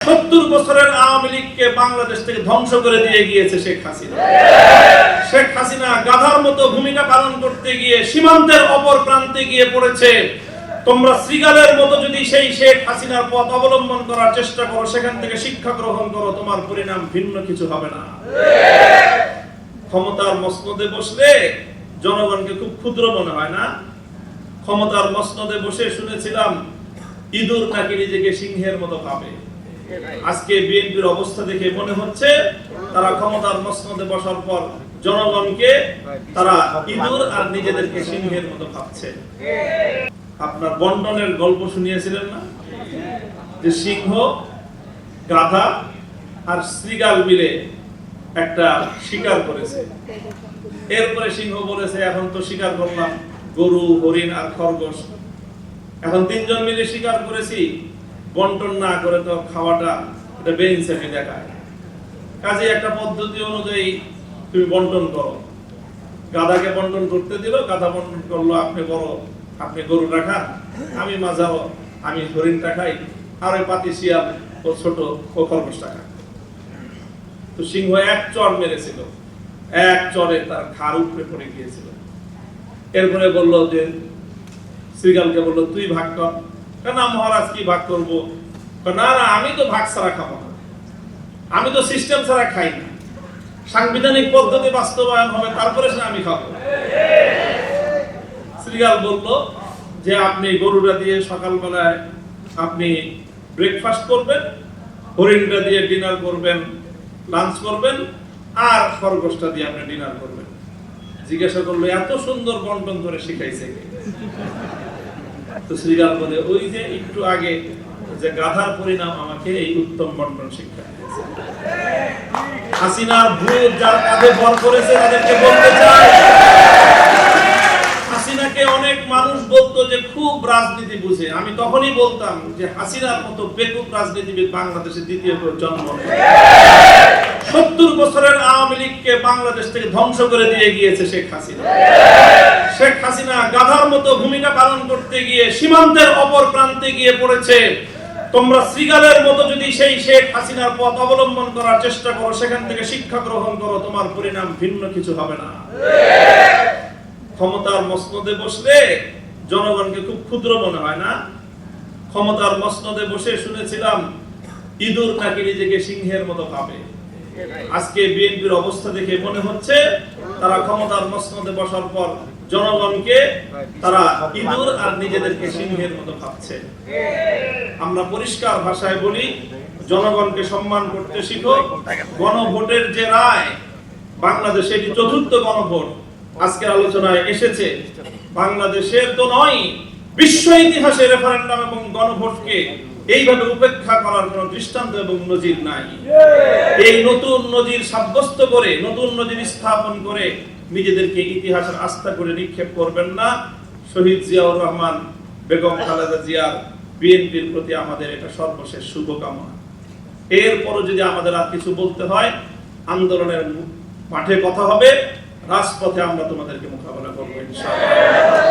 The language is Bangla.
70 বছরের আওয়ামী লীগকে বাংলাদেশ থেকে ধ্বংস করে দিয়ে গিয়েছে শেখ হাসিনা। শেখ হাসিনা গাধার মতো ভূমিকা পালন করতে গিয়ে সীমান্তের অপর প্রান্তে গিয়ে পড়েছে। তোমরা শ্রীগালের মতো যদি সেই শেখ হাসিনার পথ অবলম্বন করার চেষ্টা করো, সেখান থেকে শিক্ষা গ্রহণ করো, তোমার পরিণাম ভিন্ন কিছু হবে না। ক্ষমতার মসনদে বসলে জনগণকে খুব ক্ষুদ্র মনে হয় না? ক্ষমতার মসনদে বসে শুনেছিলাম ইঁদুর নাকি নিজেকে সিংহের মতো ভাবে। আজকে বিএনপির অবস্থা দেখে মনে হচ্ছে তারা ক্ষমতার মসনদে বসার পর জনগণকে তারা ইঁদুর আর নিজেদেরকে সিংহের মতো ভাবছে। আপনার বন্টনের গল্প শুনিয়েছিলেন না, যে সিংহ, গাধা আর শ্রীগাল মিলে একটা শিকার করেছে। এরপরে সিংহ বলেছে এখন তো শিকার করলাম গরু, হরিণ আর খরগোশ, এখন তিনজন মিলে শিকার করেছি, বন্টন না করে তো খাওয়াটা এটা বেইনসাফি দেখায়। কাজে একটা পদ্ধতি অনুযায়ী তুমি বন্টন করো। গাধাকে বন্টন করতে দিল, গাধা বন্টন করলো আপনি বড়, আপনি গরুটা খান, আমি মাঝাও, আমি হরিণটা খাই, আর ওই পাতি শিয়াল ও ছোট ও খরগোশটা খায়। তো সিংহ এক চড় মেরেছিল, এক চড়ে তার ঘাড় উপরে পড়ে গিয়েছিল। এরপরে বলল যে শ্রীগালকে বলল তুই ভাগ কর। না মহারাজ কি ভাগ করবো? না না, আমি তো ভাগ ছাড়া খাবো না, আমি তো সিস্টেম ছাড়া খাই না, সাংবিধানিক পদ্ধতি বাস্তবায়ন হবে তারপরে সে আমি খাবো। শ্রীগাল বলল যে আপনি গরুটা দিয়ে সকালবেলায় আপনি ব্রেকফাস্ট করবেন, হরিণটা দিয়ে ডিনার করবেন, লাঞ্চ করবেন, আর খরগোশটা দিয়ে আপনি ডিনার করবেন। জিজ্ঞাসা করলো এত সুন্দর বন্টন করে শিখাইছে কে? তো শ্রীগাল বলে ওই যে একটু আগে যে গাধার পরিণাম আমাকে এই উত্তম বন্টন শিক্ষা দিয়েছে। হাসিনার ভূত যার কাঁধে ভর করেছে তাদেরকে বলতে চাই, হাসিনাকে অনেক মানুষ বলতো যে খুব রাজনীতি বুঝে। আমি তখনই বলতাম যে হাসিনার মতো বেকুব রাজনীতিবিদ বাংলাদেশে দ্বিতীয় কেউ জন্ম নেয়। 70 বছরের আওয়ামী লীগকে বাংলাদেশ থেকে ধ্বংস করে দিয়ে গিয়েছে শেখ হাসিনা। শেখ হাসিনা গাধার মতো ভূমিকা পালন করতে গিয়ে সীমান্তের অপর প্রান্তে গিয়ে পড়েছে। তোমরা শ্রীগালের মতো যদি সেই শেখ হাসিনার পথ অবলম্বন করার চেষ্টা করো, সেখান থেকে শিক্ষা গ্রহণ করো, তোমার পরিণাম ভিন্ন কিছু হবে না। ক্ষমতার মসনদে বসলে জনগণকে খুব ক্ষুদ্র মনে হয় না? ক্ষমতার মসনদে বসে শুনেছিলাম ইঁদুর নাকি নিজেকে সিংহের মতো ভাবে। আজকে বিএনপির অবস্থা দেখে মনে হচ্ছে তারা ক্ষমতার মসনদে বসার পর জনগণকে তারা ইঁদুর আর নিজেদেরকে সিংহের মতো ভাবছে। আমরা পরিষ্কার ভাষায় বলি, জনগণকে সম্মান করতে শিখো। গণভোটের যে রায়, বাংলাদেশে এটি চতুর্থ গণভোট আজকের আলোচনায় এসেছে। বাংলাদেশের তো নয়, বিশ্ব ইতিহাসে রেফারেন্ডাম এবং গণভোটকে এইভাবে উপেক্ষা করার কোন দৃষ্টান্ত এবং নজির নাই। এই নতুন নজির সাব্যস্ত করে, নতুন নজির স্থাপন করে নিজেদেরকে ইতিহাসের আস্থা করে নিক্ষেপ করবেন না। শহীদ জিয়াউর রহমান, বেগম খালেদা জিয়ার, বিএনপির প্রতি আমাদের এটা সর্বশেষ শুভকামনা। এরপরও যদি আমাদের আর কিছু বলতে হয়, আন্দোলনের মাঠে কথা হবে, রাজপথে আমরা তোমাদেরকে মোকাবেলা করবো ইনশাআল্লাহ।